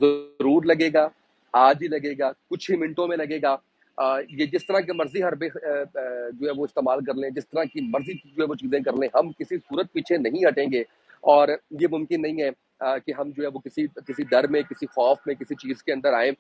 ضرور لگے گا، آج ہی لگے گا، کچھ ہی منٹوں میں لگے گا۔ یہ جس طرح کی مرضی حربے جو ہے وہ استعمال کر لیں، جس طرح کی مرضی جو ہے وہ چیزیں کر لیں، ہم کسی صورت پیچھے نہیں ہٹیں گے۔ اور یہ ممکن نہیں ہے کہ ہم جو ہے وہ کسی ڈر میں، کسی خوف میں، کسی چیز کے اندر آئیں۔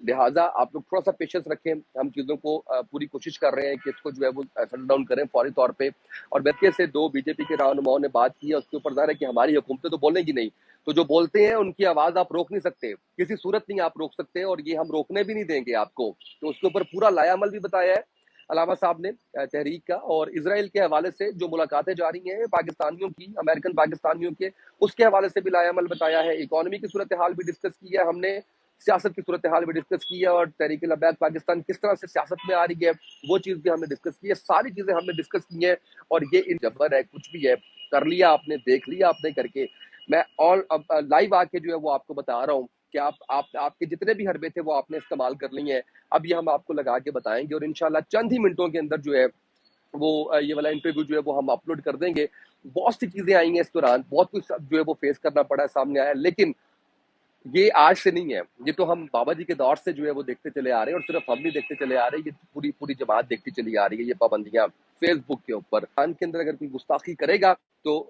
لہٰذا آپ لوگ تھوڑا سا پیشنس رکھیں، ہم چیزوں کو پوری کوشش کر رہے ہیں کہ اس کو جو ہے وہ سیٹل ڈاؤن کریں فوری طور پہ۔ اور بیٹھے سے 2 بی جے پی کے رہنماؤں نے بات کی ہے، اس کے اوپر ظاہر ہے کہ ہماری حکومتیں تو بولیں گی نہیں، تو جو بولتے ہیں ان کی آواز آپ روک نہیں سکتے، کسی صورت نہیں آپ روک سکتے، اور یہ ہم روکنے بھی نہیں دیں گے آپ کو۔ تو اس کے اوپر پورا لائحہ عمل بھی بتایا ہے علامہ صاحب نے تحریک کا، اور اسرائیل کے حوالے سے جو ملاقاتیں جاری ہیں پاکستانیوں کی، امریکن پاکستانیوں کے، اس کے حوالے سے بھی لائحہ عمل بتایا ہے۔ اکانومی کی صورتحال بھی ڈسکس کی ہے ہم نے، سیاست کی صورتحال بھی ڈسکس کی ہے، اور تحریک لبیک پاکستان کس طرح سے سیاست میں آ رہی ہے وہ چیز بھی ہم نے ڈسکس کی ہے۔ ساری چیزیں ہم نے ڈسکس کی ہیں، اور یہ جبر ہے، کچھ بھی ہے کر لیا آپ نے، دیکھ لیا آپ نے کر کے۔ میں اور اب لائیو آ کے جو ہے وہ آپ کو بتا رہا ہوں کہ آپ کے جتنے بھی حربے تھے وہ آپ نے استعمال کر لی ہیں۔ اب یہ ہم آپ کو لگا کے بتائیں گے، اور انشاءاللہ چند ہی منٹوں کے اندر جو ہے وہ یہ والا انٹرویو جو ہے وہ ہم اپلوڈ کر دیں گے۔ بہت سی چیزیں آئی ہیں اس دوران، بہت کچھ جو ہے وہ فیس کرنا پڑا ہے، سامنے آیا ہے، لیکن یہ آج سے نہیں ہے، یہ تو ہم بابا جی کے دور سے جو ہے وہ دیکھتے چلے آ رہے ہیں، اور صرف ہم نہیں دیکھتے چلے آ رہے ہیں، یہ پوری جماعت دیکھتی چلی آ رہی ہے۔ یہ پابندیاں فیس بک کے اوپر کے اندر اگر کوئی گستاخی کرے گا تو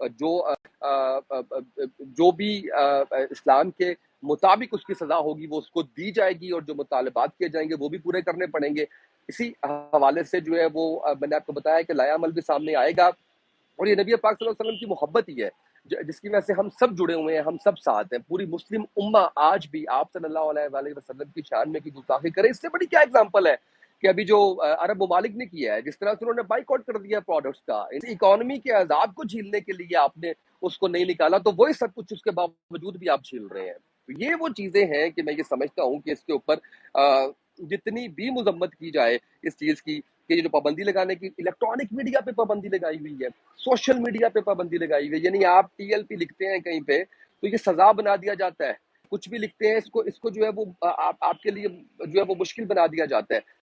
جو بھی اسلام کے مطابق اس کی سزا ہوگی وہ اس کو دی جائے گی، اور جو مطالبات کیے جائیں گے وہ بھی پورے کرنے پڑیں گے۔ اسی حوالے سے جو ہے وہ میں نے آپ کو بتایا کہ لائحہ عمل بھی سامنے آئے گا، اور یہ نبی پاک صلی اللہ علیہ وسلم کی محبت ہی ہے جس کی وجہ سے ہم سب جڑے ہوئے ہیں، ہم سب ساتھ ہیں۔ پوری مسلم امہ آج بھی آپ صلی اللہ علیہ وآلہ وسلم کی شان میں کی گستاخی کرے، اس سے بڑی کیا اگزامپل ہے کہ ابھی جو عرب ممالک نے کیا ہے، جس طرح سے انہوں نے بائیک آؤٹ کر دیا پروڈکٹس کا، اکانومی کے عذاب کو جھیلنے کے لیے آپ نے اس کو نہیں نکالا، تو وہی سب کچھ اس کے باوجود بھی آپ جھیل رہے ہیں۔ تو یہ وہ چیزیں ہیں کہ میں یہ سمجھتا ہوں کہ اس کے اوپر جتنی بھی مذمت کی جائے اس چیز کی، کہ یہ جو پابندی لگانے کی، الیکٹرانک میڈیا پہ پابندی لگائی ہوئی ہے، سوشل میڈیا پہ پابندی لگائی ہوئی ہے، یعنی آپ TLP لکھتے ہیں کہیں پہ تو یہ سزا بنا دیا جاتا ہے، کچھ بھی لکھتے ہیں اس کو جو ہے وہ آپ کے لیے جو ہے وہ مشکل بنا دیا جاتا ہے۔